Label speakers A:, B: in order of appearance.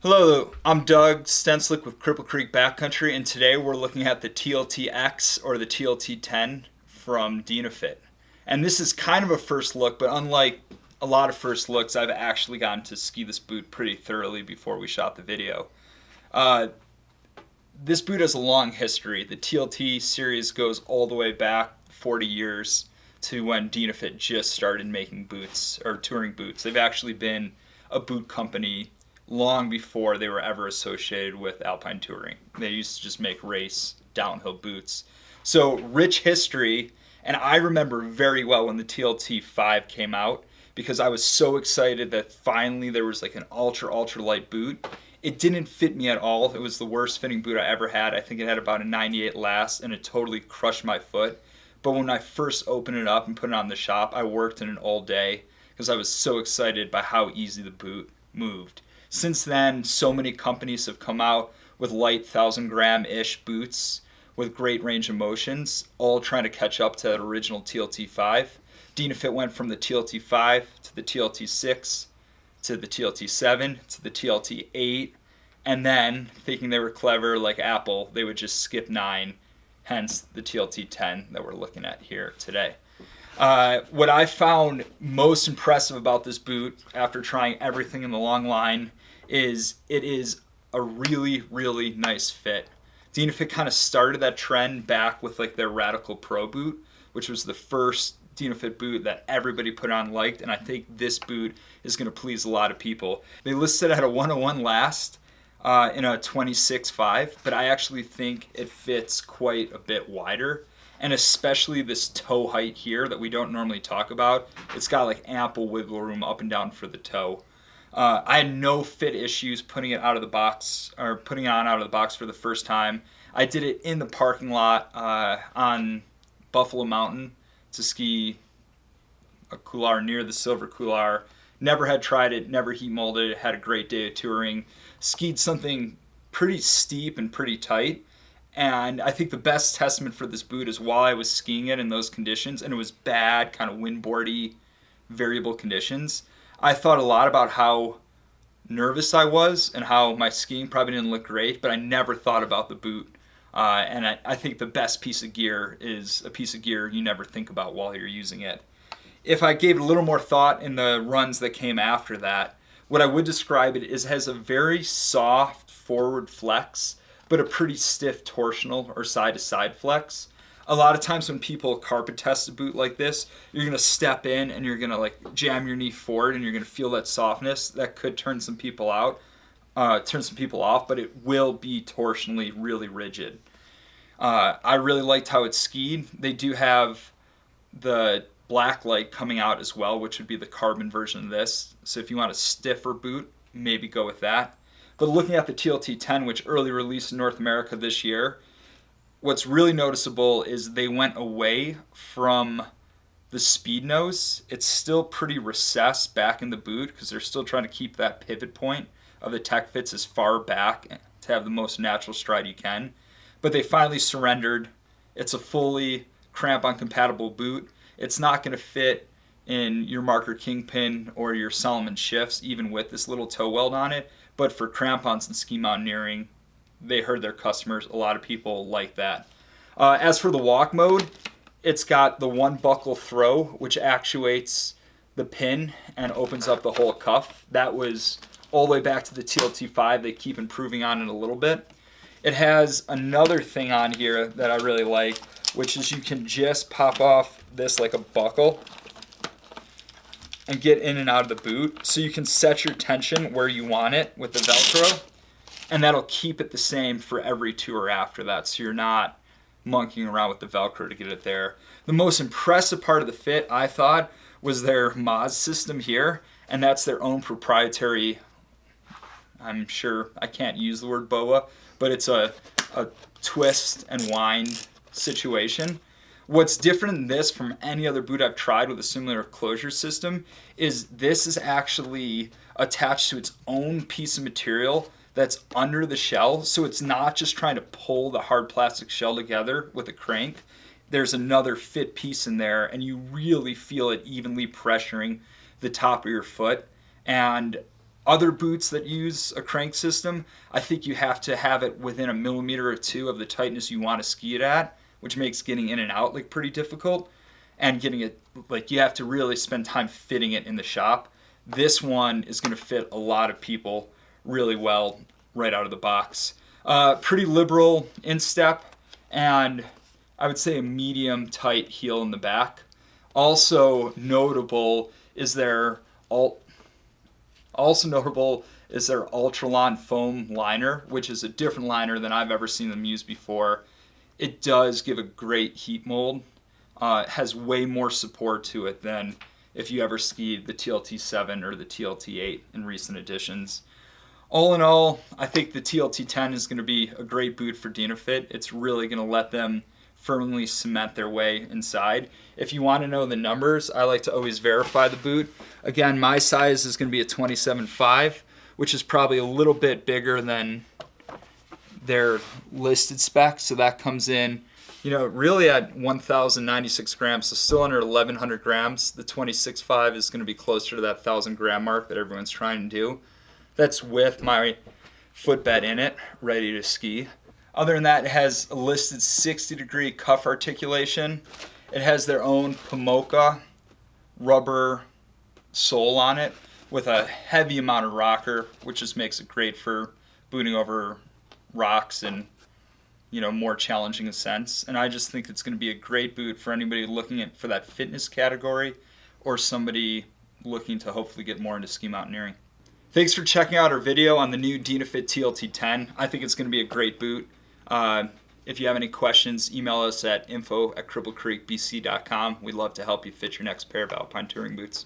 A: Hello, I'm Doug Stenclik with Cripple Creek Backcountry, and today we're looking at the TLT X or the TLT 10 from Dynafit. And this is kind of a first look, but unlike a lot of first looks, I've actually gotten to ski this boot pretty thoroughly before we shot the video. Uh, this boot has a long history. The TLT series goes all the way back 40 years to when Dynafit just started making boots or touring boots. They've actually been a boot company long before they were ever associated with alpine touring. They used to just make race downhill boots. So rich history, and I remember very well when the TLT 5 came out because I was so excited that finally there was like an ultra light boot. It didn't fit me at all. It was the worst fitting boot I ever had. I think it had about a 98 last and it totally crushed my foot. But when I first opened it up and put it on the shop, I worked in it all day because I was so excited by how easy the boot moved. Since then, so many companies have come out with light 1,000-gram-ish boots with great range of motions, all trying to catch up to that original TLT 5. Dynafit went from the TLT 5 to the TLT 6 to the TLT 7 to the TLT 8, and then, thinking they were clever like Apple, they would just skip 9, hence the TLT 10 that we're looking at here today. What I found most impressive about this boot, after trying everything in the long line, is it is a really nice fit. Dynafit kind of started that trend back with like their Radical Pro boot, which was the first Dynafit boot that everybody put on and liked, and I think this boot is going to please a lot of people. They listed at a 101 last in a 26.5, but I actually think it fits quite a bit wider. And especially this toe height here that we don't normally talk about. It's got like ample wiggle room up and down for the toe. I had no fit issues putting it out of the box or putting it on out of the box for the first time. I did it in the parking lot on Buffalo Mountain to ski a couloir near the Silver Couloir. Never had tried it, never heat molded it, had a great day of touring. Skied something pretty steep and pretty tight. And I think the best testament for this boot is while I was skiing it in those conditions, and it was bad, kind of windboardy, variable conditions, I thought a lot about how nervous I was and how my skiing probably didn't look great, but I never thought about the boot. And I think the best piece of gear is a piece of gear you never think about while you're using it. If I gave it a little more thought in the runs that came after that, what I would describe it is it has a very soft forward flex, but a pretty stiff torsional or side-to-side flex. A lot of times when people carpet test a boot like this, you're going to step in and you're going to like jam your knee forward and you're going to feel that softness that could turn some people off, but it will be torsionally really rigid. I really liked how it skied. They do have the black light coming out as well, which would be the carbon version of this. So if you want a stiffer boot, maybe go with that. But looking at the TLT 10, which early released in North America this year, what's really noticeable is they went away from the speed nose. It's still pretty recessed back in the boot because they're still trying to keep that pivot point of the Tech Fits as far back to have the most natural stride you can. But they finally surrendered. It's a fully crampon compatible boot. It's not going to fit in your Marker Kingpin or your Solomon shifts, even with this little toe weld on it. But for crampons and ski mountaineering, they heard their customers. A lot of people like that. As for the walk mode, it's got the one buckle throw, which actuates the pin and opens up the whole cuff. That was all the way back to the TLT 5. They keep improving on it a little bit. It has another thing on here that I really like, which is you can just pop off this like a buckle and get in and out of the boot. So you can set your tension where you want it with the Velcro, and that'll keep it the same for every tour after that, so you're not monkeying around with the Velcro to get it there. The most impressive part of the fit, I thought, was their Moz system here, and that's their own proprietary, I'm sure I can't use the word boa, but it's a twist and wind situation. What's different in this from any other boot I've tried with a similar closure system is this is actually attached to its own piece of material that's under the shell, so it's not just trying to pull the hard plastic shell together with a crank. There's another fit piece in there, and you really feel it evenly pressuring the top of your foot. And Other boots that use a crank system, I think you have to have it within a millimeter or two of the tightness you want to ski it at, which makes getting in and out like pretty difficult. And getting it, like, you have to really spend time fitting it in the shop. This one is going to fit a lot of people really well right out of the box. Pretty liberal instep, and I would say a medium tight heel in the back. Also notable is their Ultralon foam liner, which is a different liner than I've ever seen them use before. It does give a great heat mold. It has way more support to it than if you ever skied the TLT 7 or the TLT 8 in recent editions. All in all, I think the TLT 10 is going to be a great boot for Dynafit. It's really going to let them firmly cement their way inside. If you want to know the numbers, I like to always verify the boot. Again, my size is going to be a 27.5, which is probably a little bit bigger than their listed spec. So that comes in, really at 1,096 grams, so still under 1,100 grams. The 26.5 is going to be closer to that 1,000 gram mark that everyone's trying to do. That's with my footbed in it, ready to ski. Other than that, it has a listed 60-degree cuff articulation. It has their own Pomoka rubber sole on it with a heavy amount of rocker, which just makes it great for booting over rocks and, more challenging ascents. And I just think it's going to be a great boot for anybody looking for that fitness category or somebody looking to hopefully get more into ski mountaineering. Thanks for checking out our video on the new Dynafit TLT 10. I think it's going to be a great boot. If you have any questions, email us at info@cripplecreekbc.com. We'd love to help you fit your next pair of alpine touring boots.